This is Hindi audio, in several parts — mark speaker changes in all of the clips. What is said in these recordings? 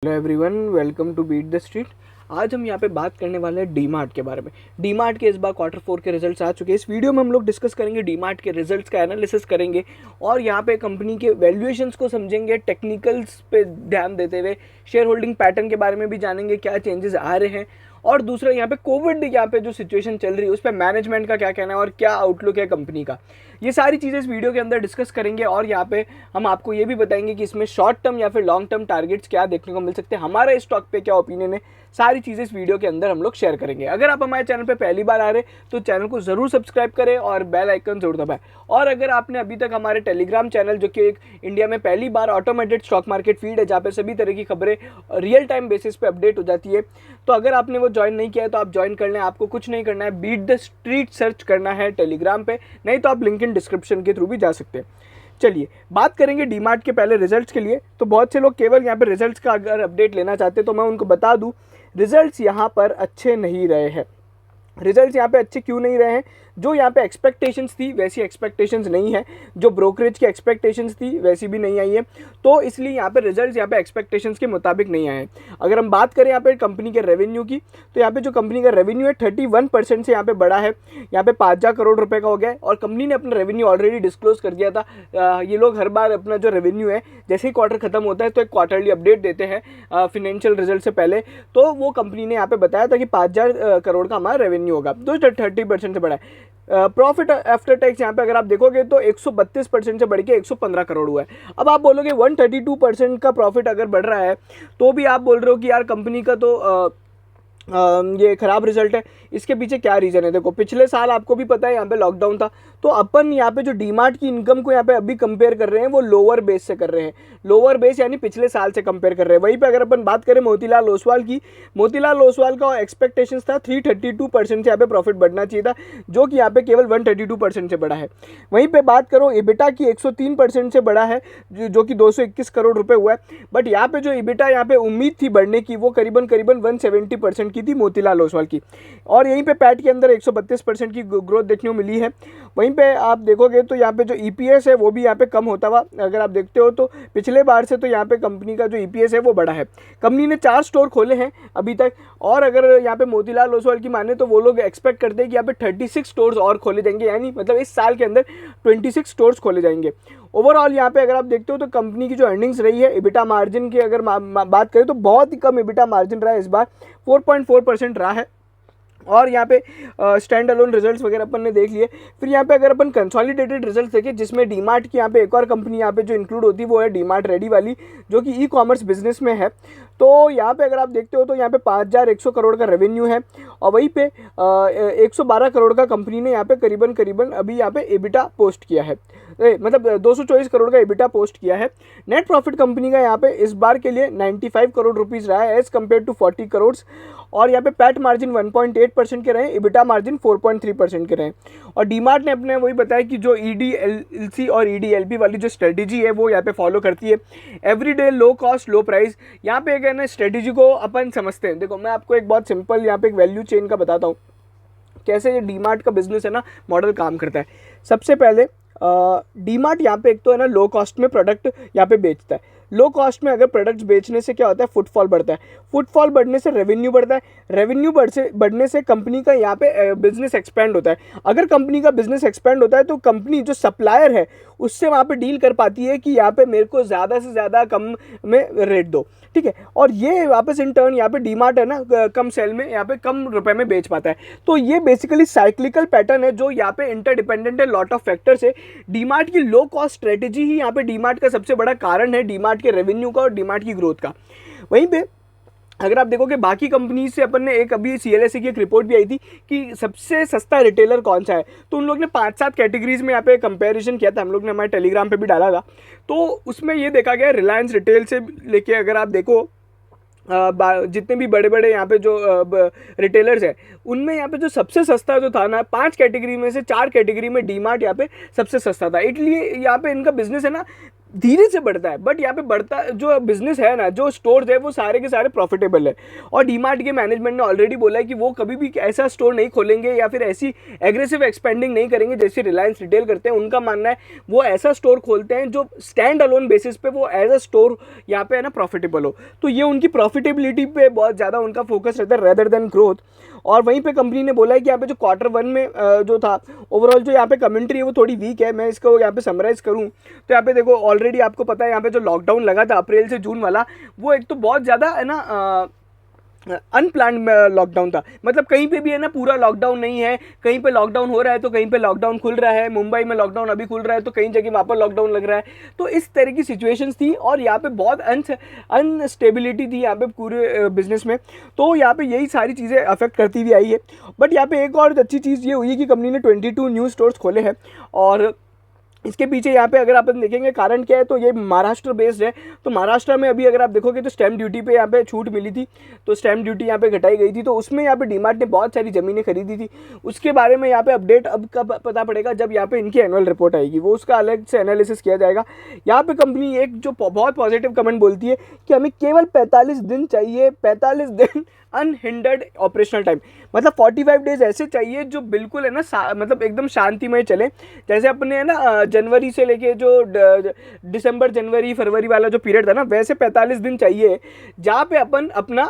Speaker 1: Hello everyone, welcome to beat the street. आज हम यहाँ पे बात करने वाले हैं डीमार्ट के बारे में। डीमार्ट के इस बार Q4 के रिजल्ट्स आ चुके हैं। इस वीडियो में हम लोग डिस्कस करेंगे डीमार्ट के रिजल्ट्स का एनालिसिस करेंगे और यहाँ पे कंपनी के वैल्यूएशंस को समझेंगे, टेक्निकल्स पे ध्यान देते हुए शेयर होल्डिंग पैटर्न के बारे में भी जानेंगे, क्या चेंजेस आ रहे हैं। और दूसरा यहाँ पे कोविड यहाँ पे जो सिचुएशन चल रही है उस पर मैनेजमेंट का क्या कहना है और क्या आउटलुक है कंपनी का, ये सारी चीज़ें इस वीडियो के अंदर डिस्कस करेंगे। और यहाँ पे हम आपको ये भी बताएंगे कि इसमें शॉर्ट टर्म या फिर लॉन्ग टर्म टारगेट्स क्या देखने को मिल सकते हैं, हमारा इस स्टॉक पे क्या ओपिनियन है, सारी चीज़ें इस वीडियो के अंदर हम लोग शेयर करेंगे। अगर आप हमारे चैनल पे पहली बार आ रहे तो चैनल को जरूर सब्सक्राइब करें और बेल आइकन जरूर दबाएं। और अगर आपने अभी तक हमारे टेलीग्राम चैनल, जो कि एक इंडिया में पहली बार ऑटोमेटेड स्टॉक मार्केट फीड है जहाँ पे सभी तरह की खबरें रियल टाइम बेसिस पे अपडेट हो जाती है, तो अगर आपने वो ज्वाइन नहीं किया है तो आप ज्वाइन कर लें। आपको कुछ नहीं करना है, बीट द स्ट्रीट सर्च करना है टेलीग्राम पे, नहीं तो आप लिंक इन डिस्क्रिप्शन के थ्रू भी जा सकते हैं। चलिए बात करेंगे डीमार्ट के पहले रिजल्ट्स के लिए। तो बहुत से लोग केवल यहाँ पे रिजल्ट्स का अगर अपडेट लेना चाहते हैं तो मैं उनको बता दूं, रिजल्ट्स यहाँ पर अच्छे नहीं रहे हैं। रिजल्ट्स यहाँ पे अच्छे क्यों नहीं रहे हैं? जो यहाँ पे एक्सपेक्टेशंस थी वैसी एक्सपेक्टेशंस नहीं है, जो ब्रोकरेज की एक्सपेक्टेशंस थी वैसी भी नहीं आई है, तो इसलिए यहाँ पे रिजल्ट्स यहाँ पे एक्सपेक्टेशंस के मुताबिक नहीं आए हैं। अगर हम बात करें यहाँ पे कंपनी के रेवेन्यू की, तो यहाँ पे जो कंपनी का रेवेन्यू है 31% से यहाँ पे बढ़ा है, यहाँ पे 5,000 करोड़ रुपए का हो गया है। और कंपनी ने अपना रेवेन्यू ऑलरेडी डिस्क्लोज कर दिया था। ये लोग हर बार अपना जो रेवेन्यू है जैसे ही क्वार्टर खत्म होता है तो एक क्वार्टरली अपडेट देते हैं फिनेंशियल रिजल्ट से पहले। तो वो कंपनी ने यहाँ पे बताया था कि 5,000 करोड़ का हमारा रेवेन्यू होगा, तो 30% से बढ़ा है। प्रॉफिट आफ्टर टैक्स यहाँ पे अगर आप देखोगे तो 132% से बढ़ के 115 करोड़ हुआ है। अब आप बोलोगे 132% का प्रॉफिट अगर बढ़ रहा है तो भी आप बोल रहे हो कि यार कंपनी का तो ये खराब रिजल्ट है, इसके पीछे क्या रीज़न है? देखो पिछले साल आपको भी पता है यहाँ पे लॉकडाउन था, तो अपन यहाँ पे जो डीमार्ट की इनकम को यहाँ पे अभी कंपेयर कर रहे हैं वो लोअर बेस से कर रहे हैं। लोअर बेस यानी पिछले साल से कंपेयर कर रहे हैं। वहीं पे अगर अपन बात करें मोतीलाल ओसवाल की, मोतीलाल ओसवाल का एक्सपेक्टेशंस था 332% से यहाँ पे प्रॉफिट बढ़ना चाहिए था, जो कि यहाँ पे केवल 132% से बढ़ा है। वहीं पर बात करो इबिटा की, 103% से बढ़ा है, जो कि 221 करोड़ रुपये हुआ है। बट यहाँ पे जो इबिटा यहाँ पे उम्मीद थी बढ़ने की वो करीबन 170% की थी मोतीलाल ओसवाल की। और यहीं पे पैट के अंदर 132% की ग्रोथ देखने को मिली है। वहीं पे आप देखोगे तो यहाँ पे जो ईपीएस है वो भी यहाँ पे कम होता हुआ अगर आप देखते हो तो पिछले बार से तो यहाँ पे कंपनी का जो ईपीएस है वो बढ़ा है। कंपनी ने 4 स्टोर खोले हैं अभी तक, और अगर यहाँ पे मोतीलाल ओसवाल की माने तो वो लोग एक्सपेक्ट करते हैं कि यहाँ पे 36 स्टोर्स और खोले जाएंगे, यानी मतलब इस साल के अंदर 26 स्टोर्स खोले जाएंगे। ओवरऑल यहाँ पे अगर आप देखते हो तो कंपनी की जो अर्निंग्स रही है, इबिटा मार्जिन की अगर बात करें तो बहुत ही कम इबिटा मार्जिन रहा है इस बार, 4.4% रहा है। और यहाँ पे स्टैंड अलोन रिजल्ट्स वगैरह अपन ने देख लिए। फिर यहाँ पे अगर अपन कंसोलिडेटेड रिजल्ट्स देखें जिसमें डीमार्ट की यहाँ पे एक और कंपनी यहाँ पे जो इंक्लूड होती है वो है डीमार्ट रेडी वाली, जो कि ई कॉमर्स बिजनेस में है। तो यहाँ पे अगर आप देखते हो तो यहाँ पे 5,100 करोड़ का रेवेन्यू है और वहीं पे 112 करोड़ का कंपनी ने यहाँ पे करीबन अभी यहाँ पे एबिटा पोस्ट किया है, मतलब 224 करोड़ का एबिटा पोस्ट किया है। नेट प्रॉफिट कंपनी का यहाँ पे इस बार के लिए 95 करोड़ रुपीज़ रहा है एज कम्पेयर टू 40 करोड़। और यहाँ पे पैट मार्जिन 1.8% के रहे, इबिटा मार्जिन 4.3% के रहे। और डीमार्ट ने अपने वही बताया कि जो EDLC और EDLP वाली जो स्ट्रेटेजी है वो यहाँ पे फॉलो करती है, everyday low cost low price. यहाँ पे एक है ना स्ट्रेटेजी को अपन समझते हैं। देखो मैं आपको एक बहुत सिंपल यहाँ पे एक वैल्यू चेन का बताता हूँ कैसे ये डीमार्ट का बिजनेस है ना मॉडल काम करता है। सबसे पहले डीमार्ट यहाँ पे एक तो है ना लो कॉस्ट में प्रोडक्ट यहाँ पे बेचता है। लो कॉस्ट में अगर प्रोडक्ट्स बेचने से क्या होता है, फुटफॉल बढ़ता है, फुटफॉल बढ़ने से रेवेन्यू बढ़ता है, रेवेन्यू बढ़ने से कंपनी का यहाँ पे बिजनेस एक्सपेंड होता है। अगर कंपनी का बिजनेस एक्सपेंड होता है तो कंपनी जो सप्लायर है उससे वहाँ पे डील कर पाती है कि यहाँ पे मेरे को ज़्यादा से ज़्यादा कम में रेट दो, ठीक है। और ये वापस इन टर्न यहाँ पे डीमार्ट है ना कम सेल में यहाँ पे कम रुपए में बेच पाता है। तो ये बेसिकली साइक्लिकल पैटर्न है जो यहाँ पे इंटरडिपेंडेंट है लॉट ऑफ फैक्टर से। डीमार्ट की लो कॉस्ट स्ट्रेटेजी ही यहाँ पे डीमार्ट का सबसे बड़ा कारण है, डीमार्ट के रेवेन्यू का और डीमार्ट की ग्रोथ का। वहीं पे अगर आप देखोगे बाकी कंपनी से अपन ने एक अभी CLSA की एक रिपोर्ट भी आई थी कि सबसे सस्ता रिटेलर कौन सा है, तो उन लोग ने 5-7 कैटेगरीज में यहाँ पे कंपैरिजन किया था, हम लोग ने हमारे टेलीग्राम पे भी डाला था। तो उसमें ये देखा गया रिलायंस रिटेल से लेके अगर आप देखो जितने भी बड़े बड़े यहाँ पे जो रिटेलर्स हैं उनमें यहाँ पे जो सबसे सस्ता जो था ना 5 कैटेगरी में से 4 कैटेगरी में डीमार्ट यहाँ पे सबसे सस्ता था। इसलिए यहाँ पे इनका बिजनेस है ना धीरे से बढ़ता है, बट यहाँ पे बढ़ता जो बिजनेस है ना, जो स्टोर्स है वो सारे के सारे प्रॉफिटेबल है। और डीमार्ट के मैनेजमेंट ने ऑलरेडी बोला है कि वो कभी भी ऐसा स्टोर नहीं खोलेंगे या फिर ऐसी एग्रेसिव एक्सपेंडिंग नहीं करेंगे जैसे रिलायंस रिटेल करते हैं। उनका मानना है वो ऐसा स्टोर खोलते हैं जो स्टैंड अलोन बेसिस पे वो एज अ स्टोर यहाँ पे है ना प्रॉफिटेबल हो। तो ये उनकी प्रॉफिटेबिलिटी पे बहुत ज़्यादा उनका फोकस रहता है रेदर देन ग्रोथ। और वहीं पे कंपनी ने बोला है कि यहाँ पे जो क्वार्टर 1 में जो था ओवरऑल जो यहाँ पे कमेंट्री है वो थोड़ी वीक है। मैं इसको यहाँ पे समराइज करूँ तो यहाँ पे देखो ऑलरेडी आपको पता है यहाँ पे जो लॉकडाउन लगा था अप्रैल से जून वाला, वो एक तो बहुत ज़्यादा है ना अनप्लान्ड लॉकडाउन था। मतलब कहीं पे भी है ना पूरा लॉकडाउन नहीं है, कहीं पे लॉकडाउन हो रहा है तो कहीं पे लॉकडाउन खुल रहा है। मुंबई में लॉकडाउन अभी खुल रहा है तो कई जगह वहाँ पर लॉकडाउन लग रहा है। तो इस तरह की सिचुएशंस थी और यहाँ पे बहुत अनस्टेबिलिटी थी यहाँ पे पूरे बिजनेस में। तो यहाँ पे यही सारी चीज़ें अफेक्ट करती हुई आई है। बट यहाँ पे एक और अच्छी चीज़ ये हुई है कि कंपनी ने 22 न्यू स्टोर्स खोले हैं। और इसके पीछे यहाँ पे अगर आप देखेंगे कारण क्या है तो ये महाराष्ट्र बेस्ड है। तो महाराष्ट्र में अभी अगर आप देखोगे तो स्टैम्प ड्यूटी पे यहाँ पे छूट मिली थी, तो स्टैम्प ड्यूटी यहाँ पे घटाई गई थी। तो उसमें यहाँ पे डीमार्ट ने बहुत सारी ज़मीनें खरीदी थी। उसके बारे में यहाँ पे अपडेट अब कब पता पड़ेगा, जब यहाँ पे इनकी एनुअल रिपोर्ट आएगी, वो उसका अलग से एनालिसिस किया जाएगा। यहाँ पे कंपनी एक जो बहुत पॉजिटिव कमेंट बोलती है कि हमें केवल 45 दिन चाहिए, 45 दिन अनहिंडर्ड ऑपरेशनल टाइम। मतलब 45 डेज ऐसे चाहिए जो बिल्कुल है ना मतलब एकदम शांतिमय चले। जैसे अपने है ना जनवरी से लेके जो दिसंबर जनवरी फरवरी वाला जो पीरियड था ना, वैसे 45 दिन चाहिए जहाँ पे अपन अपना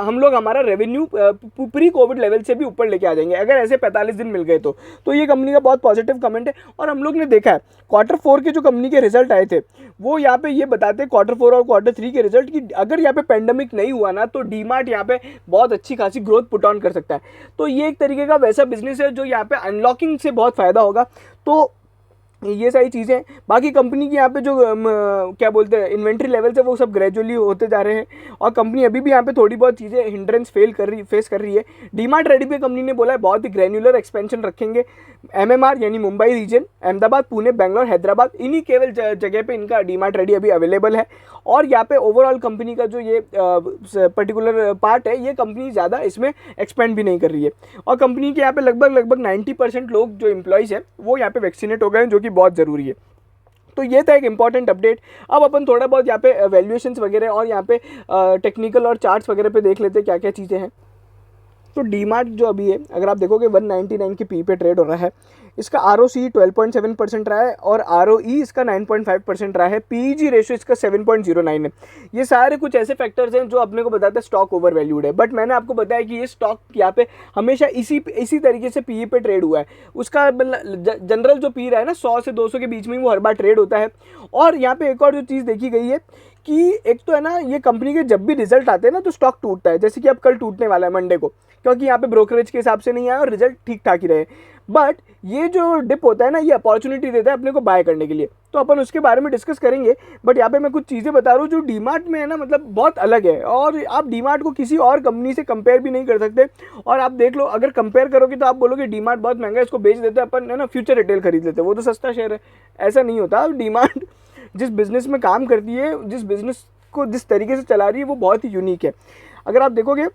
Speaker 1: हम लोग हमारा रेवेन्यू प्री कोविड लेवल से भी ऊपर लेके आ जाएंगे अगर ऐसे 45 दिन मिल गए तो ये कंपनी का बहुत पॉजिटिव कमेंट है। और हम लोग ने देखा है Q4 के जो कंपनी के रिजल्ट आए थे वो यहाँ पे ये बताते हैं Q4 और Q3 के रिजल्ट की अगर यहाँ पे पेंडेमिक नहीं हुआ ना तो डीमार्ट यहाँ पे बहुत अच्छी खासी ग्रोथ पुट ऑन कर सकता है। तो ये एक तरीके का वैसा बिजनेस है जो यहाँ पे अनलॉकिंग से बहुत फायदा होगा। तो ये सारी चीज़ें बाकी कंपनी की यहाँ पे जो क्या बोलते हैं इन्वेंट्री लेवल्स है वो सब ग्रेजुअली होते जा रहे हैं। और कंपनी अभी भी यहाँ पे थोड़ी बहुत चीज़ें हिंड्रेंस फेस कर रही है। डीमार्ट रेडी पे कंपनी ने बोला है बहुत ही ग्रैन्युलर एक्सपेंशन रखेंगे। MMR यानी मुंबई रीजन, अहमदाबाद, पुणे, बेंगलोर, हैदराबाद, इन्हीं केवल जगह पे इनका डीमार्ट रेडी अभी अवेलेबल है। और यहाँ पे ओवरऑल कंपनी का जो ये पर्टिकुलर पार्ट है ये कंपनी ज़्यादा इसमें एक्सपेंड भी नहीं कर रही है। और कंपनी के यहाँ पे लगभग 90% लोग जो एम्प्लॉइज़ हैं वो यहाँ पे वैक्सीनेट हो गए हैं, जो कि बहुत ज़रूरी है। तो ये था एक इंपॉर्टेंट अपडेट। अब अपन थोड़ा बहुत यहाँ पे वैल्यूएशंस वगैरह और यहाँ पे टेक्निकल और चार्ट्स वगैरह पे देख लेते हैं क्या क्या चीज़ें हैं। तो डीमार्ट जो अभी है अगर आप देखोगे 199 की पी पे ट्रेड हो रहा है। इसका ROC 12.7% रहा है और ROE इसका 9.5% रहा है। PEG रेशियो इसका 7.09 है। ये सारे कुछ ऐसे फैक्टर्स हैं जो अपने को बताते हैं स्टॉक ओवर वैल्यूड है। बट मैंने आपको बताया कि ये स्टॉक यहाँ पे हमेशा इसी तरीके से PE पे ट्रेड हुआ है। उसका जनरल जो पी रहा है ना 100 से 200 के बीच में वो हर बार ट्रेड होता है। और यहाँ पे एक और जो चीज़ देखी गई है कि एक तो है ना ये कंपनी के जब भी रिजल्ट आते हैं ना तो स्टॉक टूटता है, जैसे कि अब कल टूटने वाला है मंडे को, क्योंकि यहाँ पे ब्रोकरेज के हिसाब से नहीं आया और रिजल्ट ठीक ठाक ही रहे। बट ये जो डिप होता है ना ये अपॉर्चुनिटी देता है अपने को बाय करने के लिए, तो अपन उसके बारे में डिस्कस करेंगे। बट यहाँ पे मैं कुछ चीज़ें बता रहा हूँ जो डीमार्ट में है ना मतलब बहुत अलग है और आप डीमार्ट को किसी और कंपनी से कंपेयर भी नहीं कर सकते। और आप देख लो अगर कंपेयर करोगे तो आप बोलोगे डीमार्ट बहुत महंगा है, इसको बेच देते हैं अपन है ना, फ्यूचर रिटेल खरीद लेते हैं, वो तो सस्ता शेयर है। ऐसा नहीं होता। डीमार्ट जिस बिज़नेस में काम करती है, जिस बिज़नेस को जिस तरीके से चला रही है वो बहुत ही यूनिक है। अगर आप देखोगे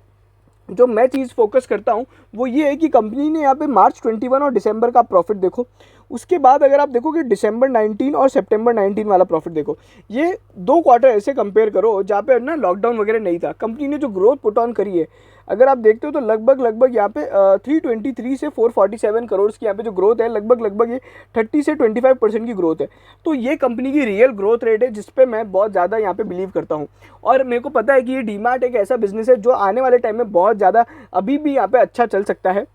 Speaker 1: जो मैं चीज़ फोकस करता हूँ वो ये है कि कंपनी ने यहाँ पे मार्च 21 और दिसंबर का प्रॉफिट देखो, उसके बाद अगर आप देखोगे दिसंबर 19 और सितंबर 19 वाला प्रॉफिट देखो, ये 2 क्वार्टर ऐसे कंपेयर करो जहाँ पे ना लॉकडाउन वगैरह नहीं था। कंपनी ने जो ग्रोथ पुट ऑन करी है अगर आप देखते हो तो लगभग यहाँ पे 323 से 447 करोड़ की यहाँ पे जो ग्रोथ है लगभग ये 30 से 25% की ग्रोथ है। तो ये कंपनी की रियल ग्रोथ रेट है जिस पे मैं बहुत ज़्यादा यहाँ पे बिलीव करता हूँ। और मेरे को पता है कि ये डीमार्ट एक ऐसा बिजनेस है जो आने वाले टाइम में बहुत ज़्यादा अभी भी यहाँ पे अच्छा चल सकता है।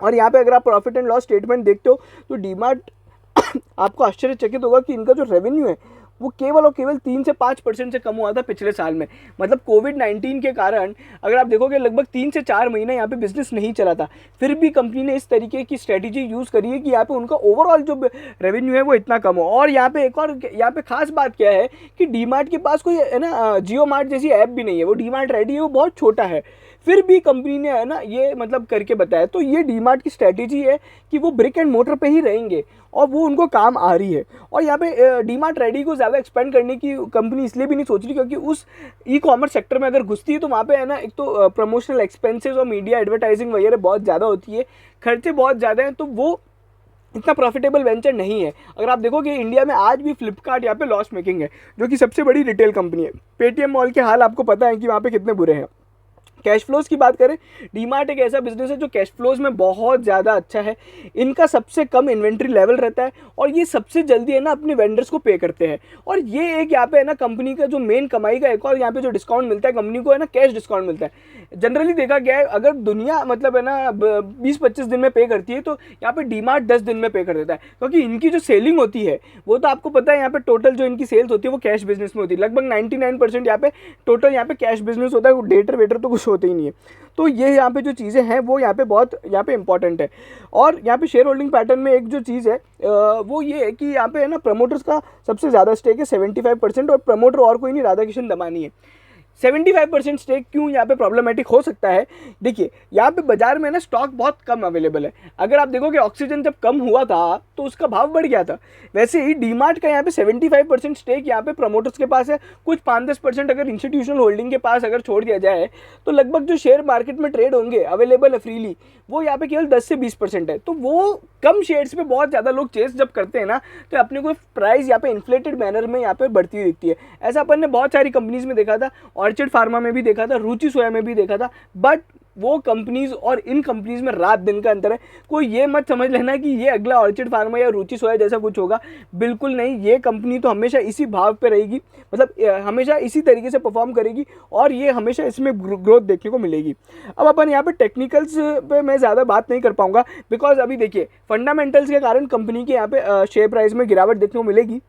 Speaker 1: और यहाँ पे अगर आप प्रॉफिट एंड लॉस स्टेटमेंट देखते हो तो डीमार्ट आपको आश्चर्यचकित होगा कि इनका जो रेवेन्यू है वो केवल और केवल 3 से 5% से कम हुआ था पिछले साल में। मतलब कोविड-19 के कारण अगर आप देखोगे लगभग 3 से 4 महीने यहाँ पे बिजनेस नहीं चला था, फिर भी कंपनी ने इस तरीके की स्ट्रेटेजी यूज़ करी है कि यहाँ पे उनका ओवरऑल जो रेवेन्यू है वो इतना कम हो। और यहाँ पे एक और यहाँ पे खास बात क्या है कि डीमार्ट के पास कोई है ना जियो मार्ट जैसी ऐप भी नहीं है, वो डीमार्ट रेडी है, वो बहुत छोटा है, फिर भी कंपनी ने है ना ये मतलब करके बताया। तो ये डीमार्ट की स्ट्रेटेजी है कि वो ब्रिक एंड मोटर पे ही रहेंगे और वो उनको काम आ रही है। और यहाँ पे डीमार्ट रेडी को ज़्यादा एक्सपेंड करने की कंपनी इसलिए भी नहीं सोच रही क्योंकि उस ई कॉमर्स सेक्टर में अगर घुसती है तो वहाँ पे है ना एक तो प्रमोशनल एक्सपेंसेस और मीडिया एडवर्टाइजिंग वगैरह बहुत ज़्यादा होती है, खर्चे बहुत ज़्यादा हैं, तो वो इतना प्रॉफिटेबल वेंचर नहीं है। अगर आप देखोगे इंडिया में आज भी फ्लिपकार्ट यहाँ पे लॉस मेकिंग है, जो कि सबसे बड़ी रिटेल कंपनी है। पेटीएम मॉल के हाल आपको पता है कि वहाँ पे कितने बुरे हैं। कैश फ्लोज की बात करें, डीमार्ट एक ऐसा बिजनेस है जो कैश फ्लोज में बहुत ज़्यादा अच्छा है। इनका सबसे कम इन्वेंट्री लेवल रहता है और ये सबसे जल्दी है ना अपने वेंडर्स को पे करते हैं। और ये एक यहाँ पे है ना कंपनी का जो मेन कमाई का एक और यहाँ पे जो डिस्काउंट मिलता है कंपनी को है ना, कैश डिस्काउंट मिलता है। जनरली देखा गया है अगर दुनिया मतलब है ना 20-25 दिन में पे करती है, तो यहाँ पे डीमार्ट 10 दिन में पे कर देता है, क्योंकि इनकी जो सेलिंग होती है वो तो आपको पता है यहाँ पे टोटल जो इनकी सेल्स होती है वो कैश बिजनेस में होती है। लगभग 99% यहाँ पे टोटल यहाँ पे कैश बिजनेस होता है, डेटर वेटर तो कुछ होते ही नहीं है। तो ये यहाँ पे जो चीज़ें हैं वो यहाँ पे बहुत यहाँ पे इंपॉर्टेंट है। और यहाँ पे शेयर होल्डिंग पैटर्न में एक जो चीज़ है वो ये है कि यहाँ पे है ना प्रमोटर्स का सबसे ज़्यादा स्टेक है 75%, और प्रमोटर और कोई नहीं, राधा किशन दमानी है। 75% स्टेक क्यों यहाँ पे प्रॉब्लमेटिक हो सकता है? देखिए यहाँ पे बाजार में ना स्टॉक बहुत कम अवेलेबल है। अगर आप देखोगे ऑक्सीजन जब कम हुआ था तो उसका भाव बढ़ गया था, वैसे ही डीमार्ट का यहाँ पे 75% स्टेक यहाँ पे प्रमोटर्स के पास है। कुछ 5-10% अगर इंस्टीट्यूशनल होल्डिंग के पास अगर छोड़ दिया जाए तो लगभग जो शेयर मार्केट में ट्रेड होंगे अवेलेबल है फ्रीली, वो यहाँ पे केवल 10 से 20% है। तो वो कम शेयर्स पे बहुत ज़्यादा लोग चेस जब करते हैं ना, तो अपने को प्राइस यहाँ पे इन्फ्लेटेड मैनर में यहाँ पे बढ़ती हुई दिखती है। ऐसा अपन ने बहुत सारी कंपनीज में देखा था, ऑर्चिड फार्मा में भी देखा था, रुचि सोया में भी देखा था। बट वो कंपनीज और इन कंपनीज में रात दिन का अंतर है। कोई ये मत समझ लेना कि ये अगला ऑर्चिड फार्मा या रुचि सोया जैसा कुछ होगा, बिल्कुल नहीं। ये कंपनी तो हमेशा इसी भाव पे रहेगी, मतलब हमेशा इसी तरीके से परफॉर्म करेगी और ये हमेशा इसमें ग्रोथ देखने को मिलेगी। अब अपन यहाँ पे टेक्निकल्स पे मैं ज़्यादा बात नहीं कर पाऊँगा, बिकॉज अभी देखिए फंडामेंटल्स के कारण कंपनी के यहाँ पे शेयर प्राइस में गिरावट देखने को मिलेगी।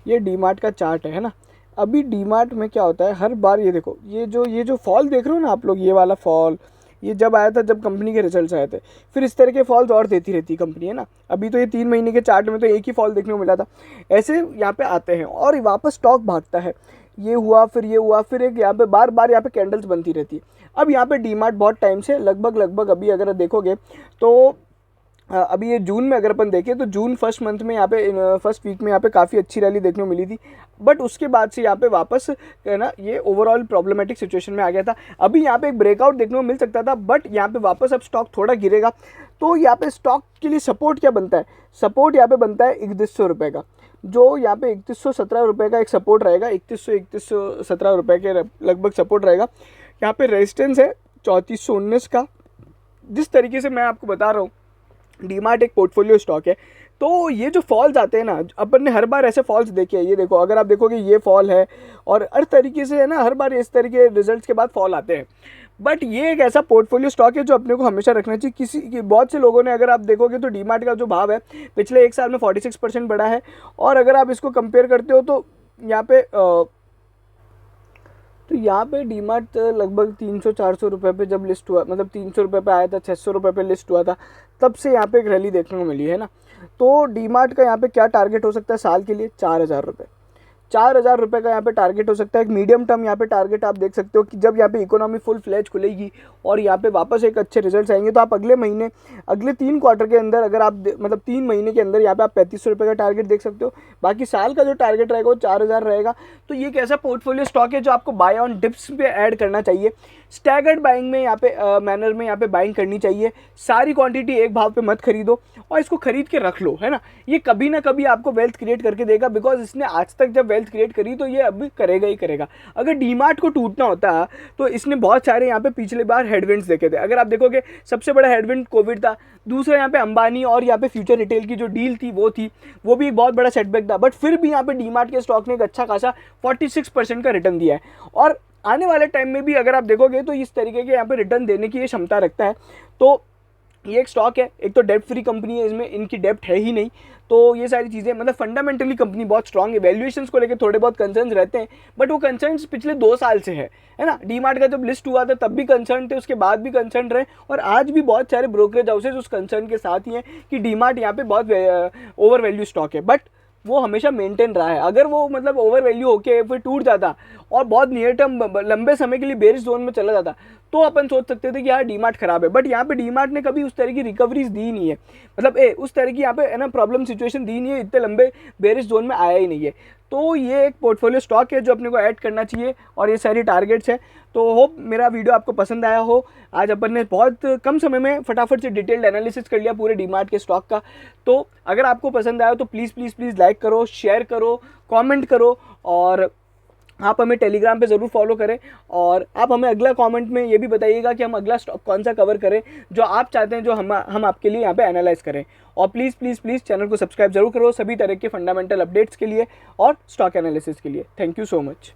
Speaker 1: ये डीमार्ट का चार्ट है ना। अभी डीमार्ट में क्या होता है, हर बार ये देखो ये जो फॉल देख रहे हो ना आप लोग, ये वाला फॉल ये जब आया था, जब कंपनी के रिजल्ट्स आए थे, फिर इस तरह के फॉल्स और देती रहती कंपनी है ना। अभी तो ये 3 महीने के चार्ट में तो एक ही फॉल देखने को मिला था। ऐसे यहाँ पे आते हैं और वापस स्टॉक भागता है, ये हुआ फिर ये हुआ, फिर एक यहाँ पे बार बार यहाँ पे कैंडल्स बनती रहती है। अब यहाँ पे डीमार्ट बहुत टाइम से लगभग अभी अगर देखोगे तो अभी ये जून में अगर अपन देखें तो जून फर्स्ट मंथ में यहाँ पे फर्स्ट वीक में यहाँ पे काफ़ी अच्छी रैली देखने को मिली थी। बट उसके बाद से यहाँ पे वापस है ना ये ओवरऑल प्रॉब्लमेटिक सिचुएशन में आ गया था। अभी यहाँ पे एक ब्रेकआउट देखने को मिल सकता था, बट यहाँ पे वापस अब स्टॉक थोड़ा गिरेगा। तो यहाँ पे स्टॉक के लिए सपोर्ट क्या बनता है? सपोर्ट यहाँ पे बनता है 3100 रुपये का, जो यहाँ पे 3117 रुपये का एक सपोर्ट रहेगा। 3117 रुपये के लगभग सपोर्ट रहेगा। यहाँ पे रेजिस्टेंस है 3419 का। जिस तरीके से मैं आपको बता रहा हूँ, डीमार्ट एक पोर्टफोलियो स्टॉक है, तो ये जो फॉल्स आते हैं ना, अपन ने हर बार ऐसे फॉल्स देखे हैं। ये देखो अगर आप देखोगे ये फॉल है, और हर तरीके से है ना हर बार इस तरीके रिजल्ट्स के बाद फॉल आते हैं। बट ये एक ऐसा पोर्टफोलियो स्टॉक है जो अपने को हमेशा रखना चाहिए। बहुत से लोगों ने, अगर आप देखोगे तो डीमार्ट का जो भाव है पिछले 1 साल में 46% बढ़ा है। और अगर आप इसको कंपेयर करते हो तो यहाँ पे डीमार्ट लगभग 300-400 रुपये पे जब लिस्ट हुआ, मतलब 300 रुपये पे आया था, 600 रुपये पे लिस्ट हुआ था, तब से यहाँ पे एक रैली देखने को मिली है ना। तो डीमार्ट का यहाँ पे क्या टारगेट हो सकता है साल के लिए? 4000 रुपये। 4000 रुपये का यहाँ पे टारगेट हो सकता है। एक मीडियम टर्म यहाँ पे टारगेट आप देख सकते हो कि जब यहाँ पे इकोनॉमी फुल फ्लेज खुलेगी और यहाँ पे वापस एक अच्छे रिजल्ट्स आएंगे, तो आप अगले महीने, अगले 3 क्वार्टर के अंदर, अगर आप मतलब 3 महीने के अंदर यहाँ पे आप 3500 रुपये का टारगेट देख सकते हो। बाकी साल का जो टारगेट रहेगा वो 4000 रहेगा। तो ये एक ऐसा पोर्टफोलियो स्टॉक है जो आपको बाय ऑन डिप्स पे ऐड करना चाहिए। स्टैगर्ड बाइंग में यहाँ पे मैनर में यहाँ पे बाइंग करनी चाहिए। सारी क्वांटिटी एक भाव पे मत खरीदो और इसको खरीद के रख लो, है ना। ये कभी ना कभी आपको वेल्थ क्रिएट करके देगा, बिकॉज इसने आज तक जब वेल्थ क्रिएट करी तो ये अभी करेगा ही करेगा। अगर डीमार्ट को टूटना होता तो इसने बहुत सारे यहाँ पे पिछले बार हेडविंड्स देखे थे। अगर आप देखोगे सबसे बड़ा हेडविंड कोविड था, दूसरा यहाँ पे अंबानी और यहाँ पे फ्यूचर रिटेल की जो डील थी वो भी एक बहुत बड़ा सेटबैक था। बट फिर भी यहाँ पे डीमार्ट के स्टॉक ने एक अच्छा खासा 46% का रिटर्न दिया है। और आने वाले टाइम में भी अगर आप देखोगे तो इस तरीके के यहाँ पे रिटर्न देने की ये क्षमता रखता है। तो ये एक स्टॉक है, एक तो डेब्ट फ्री कंपनी है, इसमें इनकी डेब्ट है ही नहीं। तो ये सारी चीज़ें, मतलब फंडामेंटली कंपनी बहुत स्ट्रांग है। वैल्यूएशंस को लेकर थोड़े बहुत कंसर्न्स रहते हैं, बट वो कंसर्न्स पिछले 2 साल से है ना। डीमार्ट का जब लिस्ट हुआ था तब भी कंसर्न थे, उसके बाद भी कंसर्न रहे, और आज भी बहुत सारे ब्रोकरेज हाउसेज उस कंसर्न के साथ ही हैं कि डीमार्ट यहाँ पे बहुत ओवर वैल्यू स्टॉक है। बट वो हमेशा मेंटेन रहा है। अगर वो मतलब ओवर वैल्यू होके फिर टूट जाता और बहुत नियर टर्म लंबे समय के लिए बेरिश जोन में चला जाता, तो अपन सोच सकते थे कि यार डीमार्ट खराब है। बट यहाँ पे डीमार्ट ने कभी उस तरह की रिकवरीज दी नहीं है, मतलब उस तरह की यहाँ पे है ना प्रॉब्लम सिचुएशन दी नहीं है, इतने लंबे बेरिश जोन में आया ही नहीं है। तो ये एक पोर्टफोलियो स्टॉक है जो अपने को ऐड करना चाहिए और ये सारी टारगेट्स है। तो होप मेरा वीडियो आपको पसंद आया हो। आज अपन ने बहुत कम समय में फटाफट से डिटेल्ड एनालिसिस कर लिया पूरे डीमार्ट के स्टॉक का। तो अगर आपको पसंद आया तो प्लीज़ प्लीज़ प्लीज़ लाइक करो, शेयर करो, कमेंट करो और आप हमें टेलीग्राम पे ज़रूर फॉलो करें। और आप हमें अगला कमेंट में ये भी बताइएगा कि हम अगला स्टॉक कौन सा कवर करें जो आप चाहते हैं, जो हम आपके लिए यहाँ पे एनालाइज करें। और प्लीज़ प्लीज़ प्लीज़ चैनल को सब्सक्राइब जरूर करो सभी तरह के फंडामेंटल अपडेट्स के लिए और स्टॉक एनालिसिस के लिए। Thank you so much.